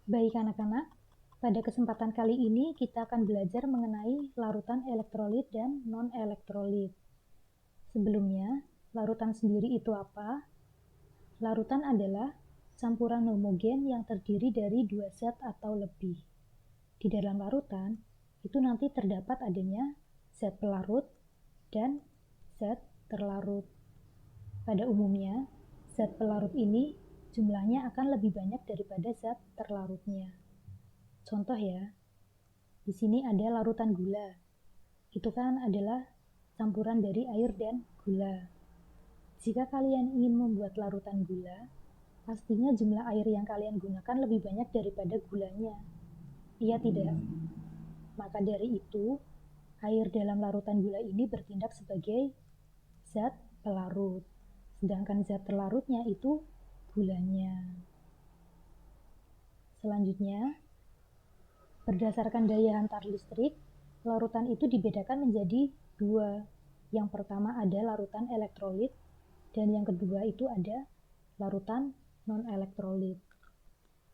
Baik anak-anak, pada kesempatan kali ini kita akan belajar mengenai larutan elektrolit dan non-elektrolit. Sebelumnya, larutan sendiri itu apa? Larutan adalah campuran homogen yang terdiri dari dua zat atau lebih. Di dalam larutan, itu nanti terdapat adanya zat pelarut dan zat terlarut. Pada umumnya, zat pelarut ini jumlahnya akan lebih banyak daripada zat terlarutnya. Contoh ya, di sini ada larutan gula. Itu kan adalah campuran dari air dan gula. Jika kalian ingin membuat larutan gula, pastinya jumlah air yang kalian gunakan lebih banyak daripada gulanya. Iya tidak? Maka dari itu, air dalam larutan gula ini bertindak sebagai zat pelarut. Sedangkan zat terlarutnya itu gulanya. Selanjutnya, berdasarkan daya hantar listrik, larutan itu dibedakan menjadi dua. Yang pertama ada larutan elektrolit, dan yang kedua itu ada larutan non-elektrolit.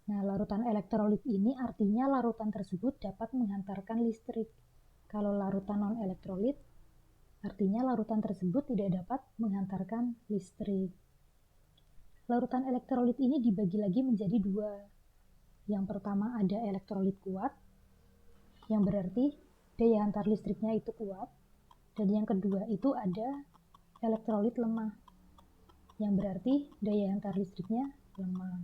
Nah, larutan elektrolit ini artinya larutan tersebut dapat menghantarkan listrik. Kalau larutan non-elektrolit, artinya larutan tersebut tidak dapat menghantarkan listrik. Larutan elektrolit ini dibagi lagi menjadi dua. Yang pertama ada elektrolit kuat, yang berarti daya hantar listriknya itu kuat, dan yang kedua itu ada elektrolit lemah, yang berarti daya hantar listriknya lemah.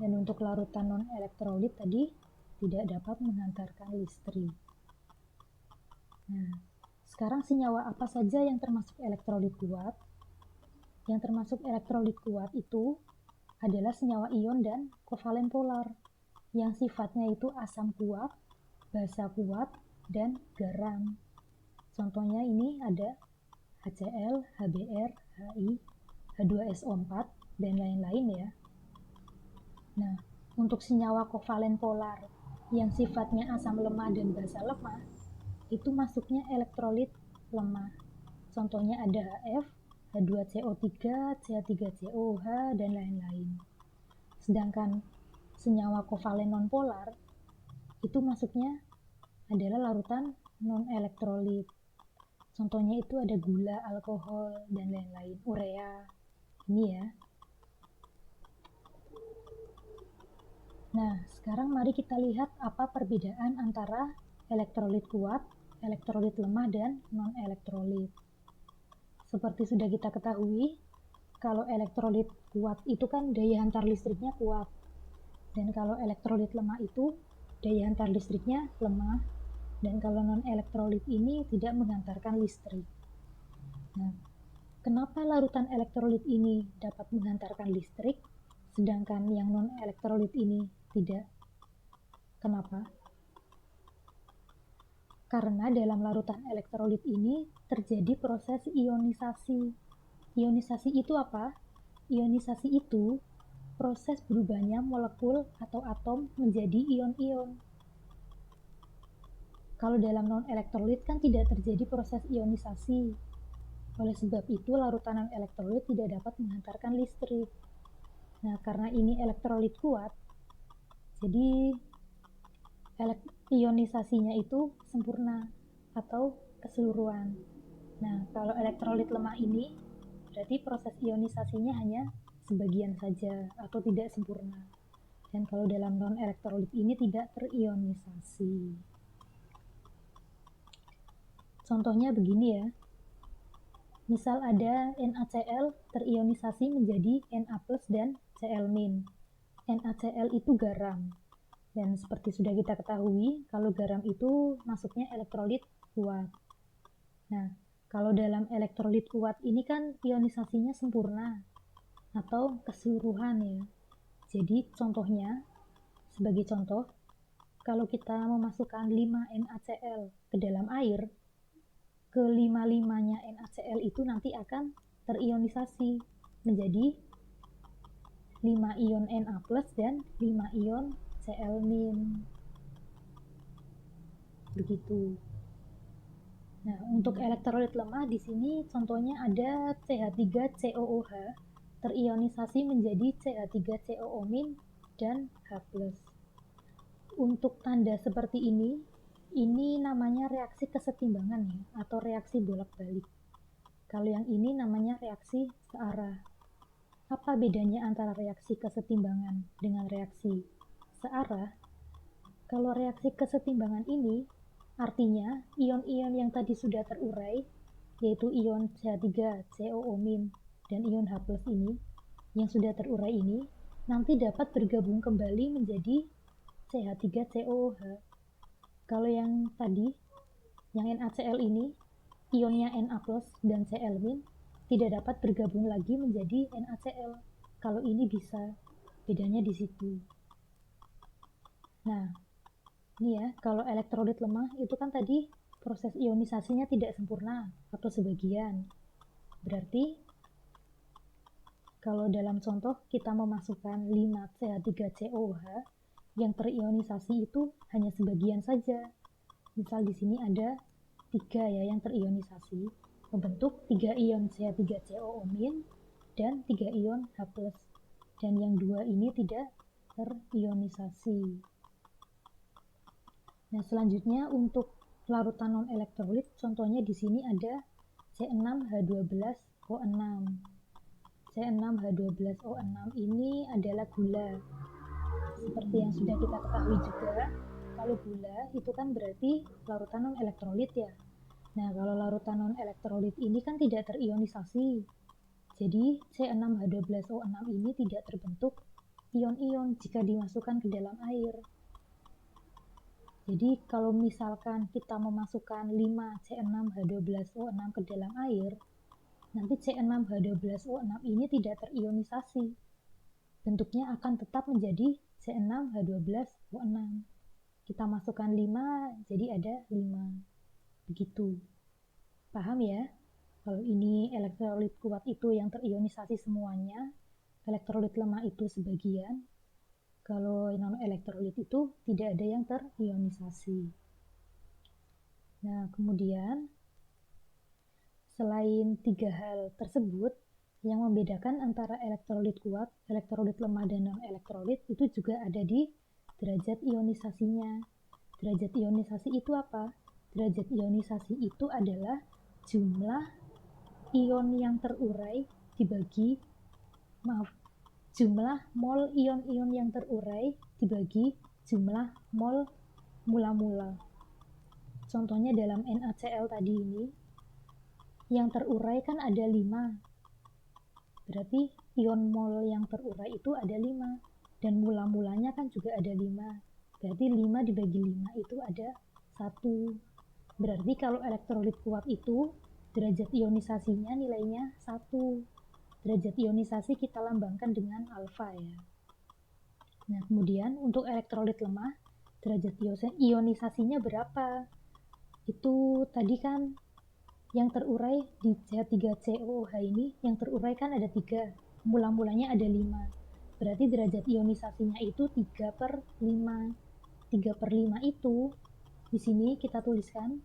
Dan untuk larutan non-elektrolit tadi tidak dapat menghantarkan listrik. Nah, sekarang senyawa apa saja yang termasuk elektrolit kuat? Yang termasuk elektrolit kuat itu adalah senyawa ion dan kovalen polar, yang sifatnya itu asam kuat, basa kuat, dan garam. Contohnya ini ada HCl, HBr, HI, H2SO4, dan lain-lain ya. Nah, untuk senyawa kovalen polar yang sifatnya asam lemah dan basa lemah, itu masuknya elektrolit lemah. Contohnya ada HF, H2CO3, CH3COH, dan lain-lain. Sedangkan senyawa kovalen nonpolar itu masuknya adalah larutan non-elektrolit. Contohnya itu ada gula, alkohol, dan lain-lain, urea. Ini ya. Nah, sekarang mari kita lihat apa perbedaan antara elektrolit kuat, elektrolit lemah, dan non-elektrolit. Seperti sudah kita ketahui, kalau elektrolit kuat itu kan daya hantar listriknya kuat. Dan kalau elektrolit lemah itu daya hantar listriknya lemah. Dan kalau non-elektrolit ini tidak menghantarkan listrik. Nah, kenapa larutan elektrolit ini dapat menghantarkan listrik, sedangkan yang non-elektrolit ini tidak? Kenapa? Karena dalam larutan elektrolit ini terjadi proses ionisasi. Ionisasi itu apa? Ionisasi itu proses berubahnya molekul atau atom menjadi ion-ion. Kalau dalam non-elektrolit kan tidak terjadi proses ionisasi. Oleh sebab itu, larutan non-elektrolit tidak dapat menghantarkan listrik. Nah, karena ini elektrolit kuat, jadi ionisasinya itu sempurna atau keseluruhan. Nah, kalau elektrolit lemah ini, berarti proses ionisasinya hanya sebagian saja atau tidak sempurna. Dan kalau dalam non-elektrolit ini tidak terionisasi. Contohnya begini ya. Misal ada NaCl terionisasi menjadi Na+ dan Cl-. NaCl itu garam. Dan seperti sudah kita ketahui, kalau garam itu masuknya elektrolit kuat. Nah, kalau dalam elektrolit kuat ini kan ionisasinya sempurna atau keseluruhan ya. Jadi contohnya, sebagai contoh, kalau kita memasukkan 5 NaCl ke dalam air, kelima-limanya NaCl itu nanti akan terionisasi menjadi 5 ion Na+ dan 5 ion Cl-. Begitu. Nah, untuk elektrolit lemah di sini contohnya ada CH3COOH terionisasi menjadi CH3COO- dan H+. Untuk tanda seperti ini namanya reaksi kesetimbangan ya, atau reaksi bolak-balik. Kalau yang ini namanya reaksi searah. Apa bedanya antara reaksi kesetimbangan dengan reaksi searah? Kalau reaksi kesetimbangan ini, artinya ion-ion yang tadi sudah terurai, yaitu ion CH3COO- dan ion H+ ini, yang sudah terurai ini, nanti dapat bergabung kembali menjadi CH3COOH. Kalau yang tadi, yang NaCl ini, ionnya Na+ dan Cl- tidak dapat bergabung lagi menjadi NaCl. Kalau ini bisa, bedanya di situ. Nah, ini ya, kalau elektrolit lemah itu kan tadi proses ionisasinya tidak sempurna atau sebagian. Berarti kalau dalam contoh kita memasukkan 5 CH3COOH, yang terionisasi itu hanya sebagian saja. Misal di sini ada 3 ya yang terionisasi, membentuk 3 ion CH3COO- dan 3 ion H+. Dan yang 2 ini tidak terionisasi. Nah, selanjutnya untuk larutan non-elektrolit, contohnya di sini ada C6H12O6. C6H12O6 ini adalah gula. Seperti yang sudah kita ketahui juga, kalau gula itu kan berarti larutan non-elektrolit ya. Nah, kalau larutan non-elektrolit ini kan tidak terionisasi. Jadi, C6H12O6 ini tidak terbentuk ion-ion jika dimasukkan ke dalam air. Jadi, kalau misalkan kita memasukkan 5 C6H12O6 ke dalam air, nanti C6H12O6 ini tidak terionisasi. Bentuknya akan tetap menjadi C6H12O6. Kita masukkan 5, jadi ada 5. Begitu. Paham ya? Kalau ini elektrolit kuat itu yang terionisasi semuanya, elektrolit lemah itu sebagian. Kalau non-elektrolit itu tidak ada yang terionisasi. Nah, kemudian selain 3 hal tersebut, yang membedakan antara elektrolit kuat, elektrolit lemah, dan non-elektrolit itu juga ada di derajat ionisasinya. Derajat ionisasi itu apa? Derajat ionisasi itu adalah jumlah ion yang terurai dibagi, jumlah mol ion-ion yang terurai dibagi jumlah mol mula-mula. Contohnya dalam NaCl tadi ini, yang terurai kan ada 5. Berarti ion mol yang terurai itu ada 5. Dan mula-mulanya kan juga ada 5. Berarti 5 dibagi 5 itu ada 1. Berarti kalau elektrolit kuat itu derajat ionisasinya nilainya 1. Derajat ionisasi kita lambangkan dengan alfa ya. Nah, kemudian untuk elektrolit lemah, derajat ionisasinya berapa? Itu tadi kan yang terurai di CH3COOH ini, yang terurai kan ada 3, mula-mulanya ada 5. Berarti derajat ionisasinya itu 3/5. 3/5 itu di sini kita tuliskan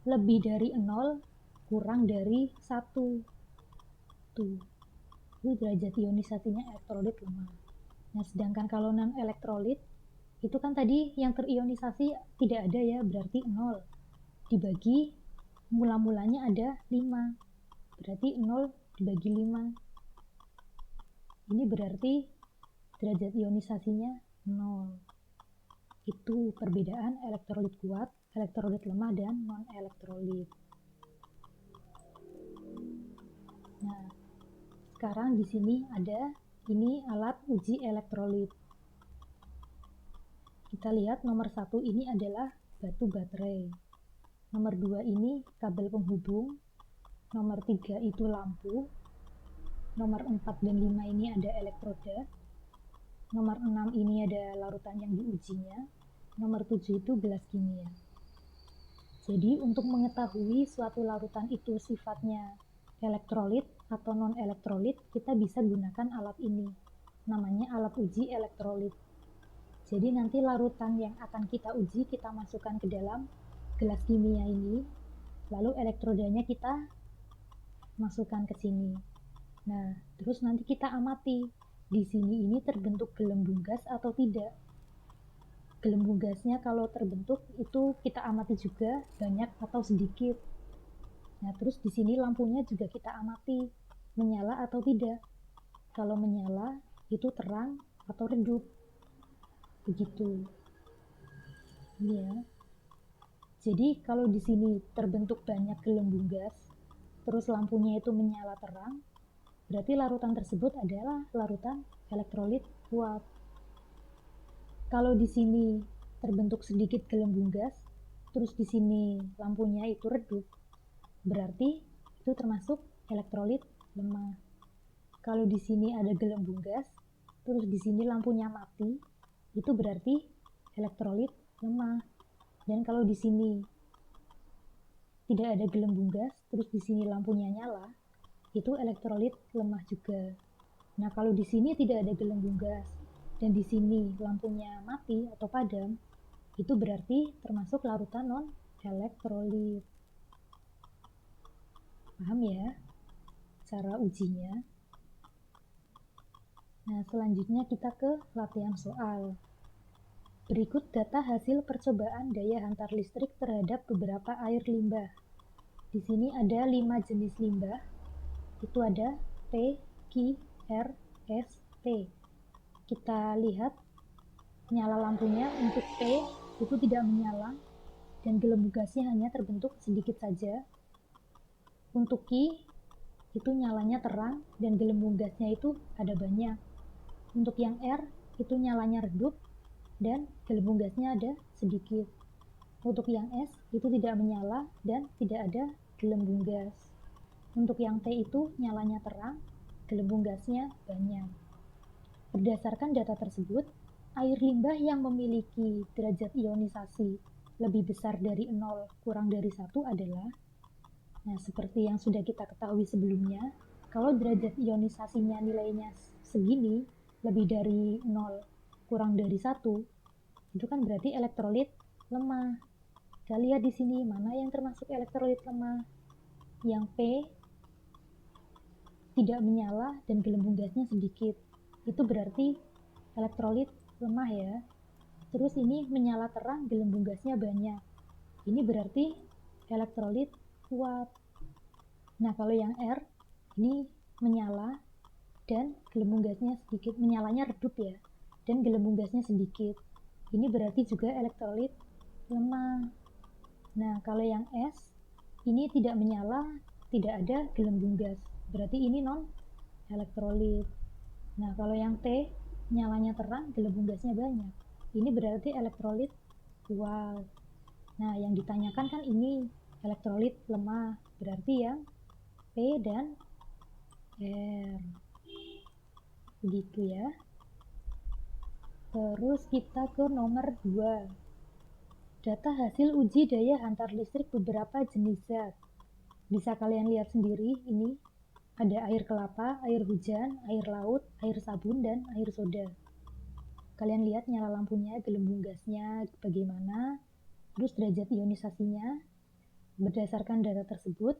lebih dari 0 kurang dari 1. Tuh. Itu derajat ionisasinya elektrolit lemah. Nah, sedangkan kalau non-elektrolit itu kan tadi yang terionisasi tidak ada ya, berarti 0. Dibagi mula-mulanya ada 5. Berarti 0 dibagi 5. Ini berarti derajat ionisasinya 0. Itu perbedaan elektrolit kuat, elektrolit lemah, dan non-elektrolit. Nah, sekarang di sini ada ini alat uji elektrolit. Kita lihat nomor 1 ini adalah batu baterai. Nomor 2 ini kabel penghubung. Nomor 3 itu lampu. Nomor 4 dan 5 ini ada elektroda. Nomor 6 ini ada larutan yang diujinya. Nomor 7 itu gelas kimia. Jadi untuk mengetahui suatu larutan itu sifatnya elektrolit atau non-elektrolit, kita bisa gunakan alat ini. Namanya alat uji elektrolit. Jadi nanti larutan yang akan kita uji, kita masukkan ke dalam gelas kimia ini, lalu elektrodanya kita masukkan ke sini. Nah, terus nanti kita amati di sini ini terbentuk gelembung gas atau tidak. Gelembung gasnya kalau terbentuk itu kita amati juga banyak atau sedikit. Nah, terus di sini lampunya juga kita amati menyala atau tidak. Kalau menyala itu terang atau redup. Begitu. Ya. Jadi kalau di sini terbentuk banyak gelembung gas, terus lampunya itu menyala terang, berarti larutan tersebut adalah larutan elektrolit kuat. Kalau di sini terbentuk sedikit gelembung gas, terus di sini lampunya itu redup, berarti itu termasuk elektrolit lemah. Kalau di sini ada gelembung gas, terus di sini lampunya mati, itu berarti elektrolit lemah. Dan kalau di sini tidak ada gelembung gas, terus di sini lampunya nyala, itu elektrolit lemah juga. Nah, kalau di sini tidak ada gelembung gas dan di sini lampunya mati atau padam, itu berarti termasuk larutan non elektrolit. Paham ya cara ujinya? Nah, selanjutnya kita ke latihan soal. Berikut data hasil percobaan daya hantar listrik terhadap beberapa air limbah. Di sini ada 5 jenis limbah. Itu ada P, Q, R, S, T. Kita lihat nyala lampunya untuk P itu tidak menyala dan gelembung gasnya hanya terbentuk sedikit saja. Untuk Q itu nyalanya terang dan gelembung gasnya itu ada banyak. Untuk yang R itu nyalanya redup dan gelembung gasnya ada sedikit. Untuk yang S itu tidak menyala dan tidak ada gelembung gas. Untuk yang T itu nyalanya terang, gelembung gasnya banyak. Berdasarkan data tersebut, air limbah yang memiliki derajat ionisasi lebih besar dari 0 kurang dari 1 adalah, nah seperti yang sudah kita ketahui sebelumnya, kalau derajat ionisasinya nilainya segini, lebih dari 0 kurang dari 1, itu kan berarti elektrolit lemah. Kita lihat di sini mana yang termasuk elektrolit lemah. Yang P tidak menyala dan gelembung gasnya sedikit. Itu berarti elektrolit lemah ya. Terus ini menyala terang, gelembung gasnya banyak. Ini berarti elektrolit kuat. Nah, kalau yang R ini menyala dan gelembung gasnya sedikit, menyalanya redup ya. Dan gelembung gasnya sedikit. Ini berarti juga elektrolit lemah. Nah, kalau yang S ini tidak menyala, tidak ada gelembung gas. Berarti ini non elektrolit. Nah, kalau yang T nyalanya terang, gelembung gasnya banyak. Ini berarti elektrolit kuat. Nah, yang ditanyakan kan ini elektrolit lemah. Berarti yang P dan R. Begitu ya. Terus kita ke nomor 2. Data hasil uji daya hantar listrik beberapa jenis zat. Bisa kalian lihat sendiri, ini ada air kelapa, air hujan, air laut, air sabun, dan air soda. Kalian lihat nyala lampunya, gelembung gasnya bagaimana, terus derajat ionisasinya. Berdasarkan data tersebut,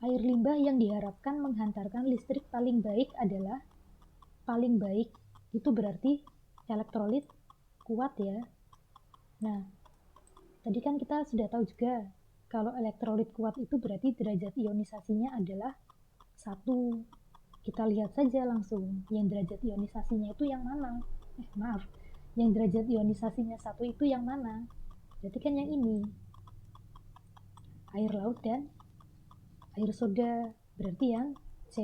air limbah yang diharapkan menghantarkan listrik paling baik adalah paling baik. Itu berarti elektrolit kuat ya. Nah, tadi kan kita sudah tahu juga kalau elektrolit kuat itu berarti derajat ionisasinya adalah 1. Kita lihat saja langsung yang derajat ionisasinya itu yang mana. Yang derajat ionisasinya 1 itu yang mana? Berarti kan yang ini. Air laut dan air soda. Berarti yang C.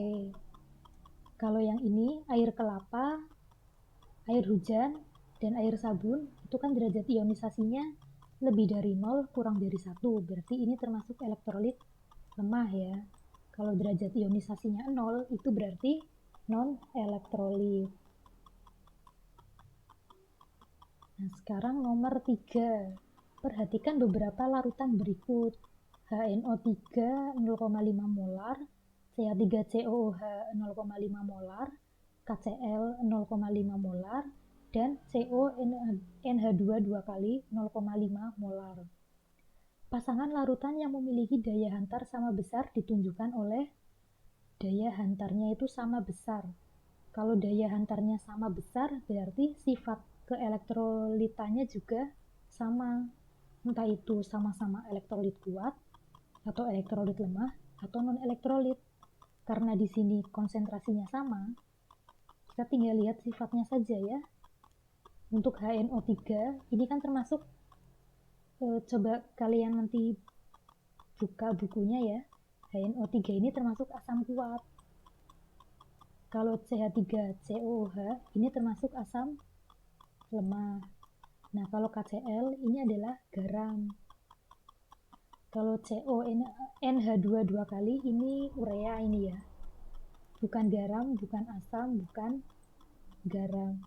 Kalau yang ini air kelapa, air hujan, dan air sabun, itu kan derajat ionisasinya lebih dari 0 kurang dari 1. Berarti ini termasuk elektrolit lemah ya. Kalau derajat ionisasinya 0, itu berarti non elektrolit. Nah, sekarang nomor 3. Perhatikan beberapa larutan berikut. HNO3 0,5 molar, CH3COOH 0,5 molar, KCl 0,5 molar, dan CONH2 2 kali 0,5 molar. Pasangan larutan yang memiliki daya hantar sama besar ditunjukkan oleh daya hantarnya itu sama besar. Kalau daya hantarnya sama besar, berarti sifat keelektrolitannya juga sama. Entah itu sama-sama elektrolit kuat, atau elektrolit lemah, atau non-elektrolit. Karena di sini konsentrasinya sama, kita tinggal lihat sifatnya saja ya. Untuk HNO3, ini kan termasuk, coba kalian nanti buka bukunya ya. HNO3 ini termasuk asam kuat. Kalau CH3COOH ini termasuk asam lemah. Nah, kalau KCl ini adalah garam. Kalau CONH2 dua kali ini urea ini ya. Bukan garam, bukan asam, bukan garam.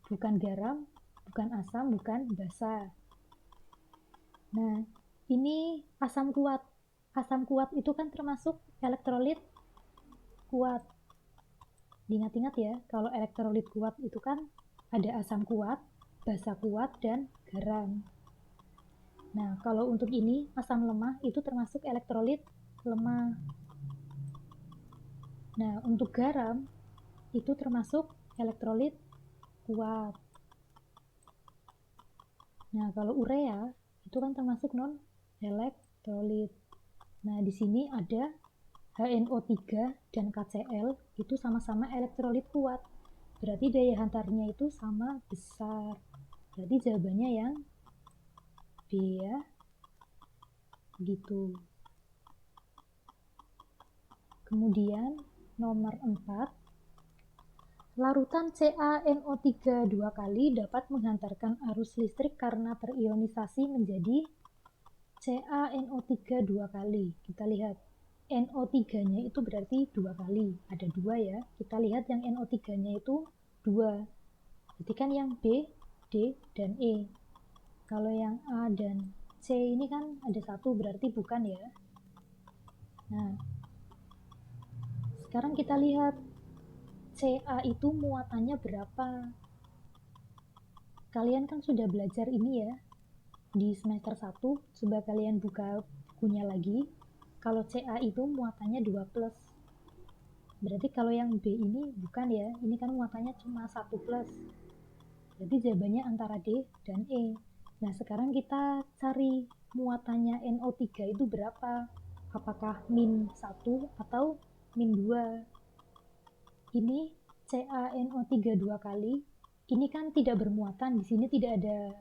Bukan garam, bukan asam, bukan basa. Nah, ini asam kuat. Asam kuat itu kan termasuk elektrolit kuat. Diingat-ingat ya, kalau elektrolit kuat itu kan ada asam kuat, basa kuat, dan garam. Nah, kalau untuk ini asam lemah itu termasuk elektrolit lemah. Nah, untuk garam itu termasuk elektrolit kuat. Nah, kalau urea itu kan termasuk non elektrolit. Nah, di sini ada HNO3 dan KCl itu sama-sama elektrolit kuat. Berarti daya hantarnya itu sama besar. Berarti jawabannya yang B ya. Gitu. Kemudian nomor 4, larutan CaNO3 dua kali dapat menghantarkan arus listrik karena terionisasi menjadi CaNO3 dua kali. Kita lihat NO3-nya itu berarti dua kali. Ada dua ya. Kita lihat yang NO3-nya itu dua. Berarti kan yang B, D, dan E. Kalau yang A dan C ini kan ada satu, berarti bukan ya. Nah, sekarang kita lihat Ca itu muatannya berapa. Kalian kan sudah belajar ini ya di semester 1. Coba kalian buka bukunya lagi. Kalau Ca itu muatannya 2+. Berarti kalau yang B ini bukan ya. Ini kan muatannya cuma 1+. Berarti jawabannya antara D dan E. Nah, sekarang kita cari muatannya NO3 itu berapa. Apakah -1 atau -2. Ini CaNO3 dua kali. Ini kan tidak bermuatan. Di sini tidak ada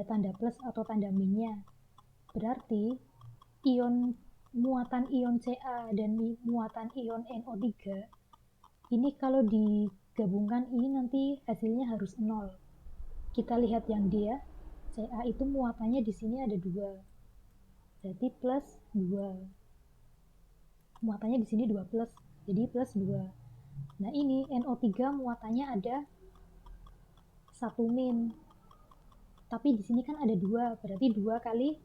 tanda plus atau tanda minnya. Berarti muatan ion Ca dan muatan ion NO3 ini kalau digabungkan ini nanti hasilnya harus 0. Kita lihat yang dia Ca itu muatannya di sini ada 2. Berarti plus 2. Muatannya di sini 2+, jadi plus 2. Nah, ini NO3 muatannya ada 1-. Tapi di sini kan ada 2, berarti 2 kali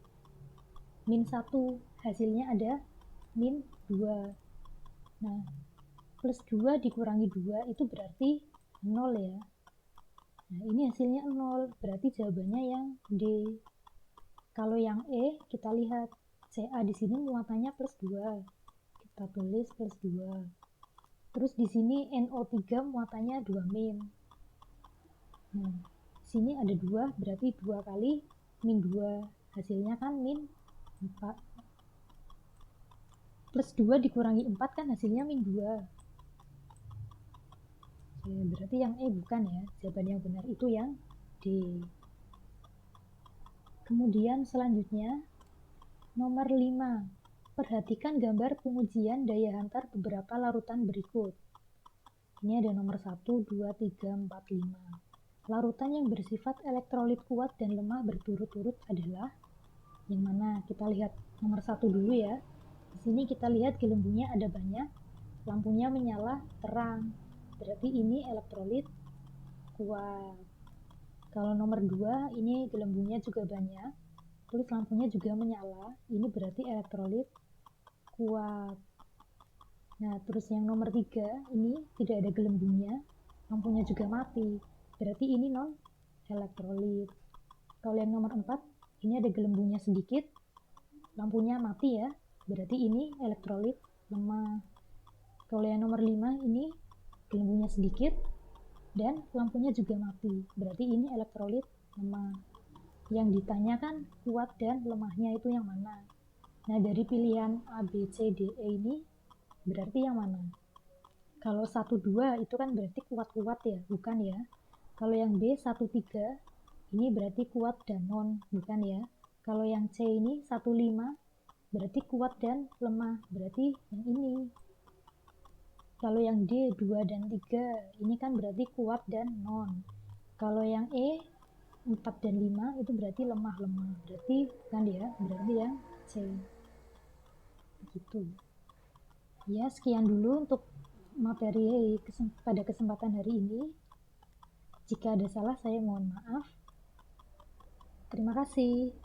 -1, hasilnya ada -2. Nah, plus 2 dikurangi 2 itu berarti 0 ya. Nah, ini hasilnya 0, berarti jawabannya yang D. Kalau yang E, kita lihat Ca di sini muatannya plus 2. Kita tulis plus 2. Terus di sini NO3 muatannya 2-. Nah, sini ada 2, berarti 2 kali -2, hasilnya kan -4. Plus 2 dikurangi 4 kan hasilnya -2. Oke, berarti yang E bukan ya. Jawaban yang benar itu yang D. Kemudian selanjutnya nomor 5. Perhatikan gambar pengujian daya hantar beberapa larutan berikut. Ini ada nomor 1, 2, 3, 4, 5. Larutan yang bersifat elektrolit kuat dan lemah berturut-turut adalah yang mana? Kita lihat nomor 1 dulu ya. Di sini kita lihat gelembungnya ada banyak, lampunya menyala terang. Berarti ini elektrolit kuat. Kalau nomor 2 ini gelembungnya juga banyak, terus lampunya juga menyala. Ini berarti elektrolit kuat. Nah, terus yang nomor 3 ini tidak ada gelembungnya, lampunya juga mati. Berarti ini non elektrolit. Kalau yang nomor 4 ini ada gelembungnya sedikit, lampunya mati ya. Berarti ini elektrolit lemah. Kalau yang nomor 5 ini lampunya sedikit, dan lampunya juga mati. Berarti ini elektrolit lemah. Yang ditanyakan kuat dan lemahnya itu yang mana? Nah, dari pilihan A, B, C, D, E ini berarti yang mana? Kalau 1, 2 itu kan berarti kuat-kuat ya, bukan ya? Kalau yang B, 1, 3 ini berarti kuat dan non, bukan ya? Kalau yang C ini 1, 5 berarti kuat dan lemah, berarti yang ini. Kalau yang D 2 dan 3 ini kan berarti kuat dan non. Kalau yang E 4 dan 5 itu berarti lemah-lemah. Berarti kan ya, berarti yang C. Begitu. Ya, sekian dulu untuk materi pada kesempatan hari ini. Jika ada salah saya mohon maaf. Terima kasih.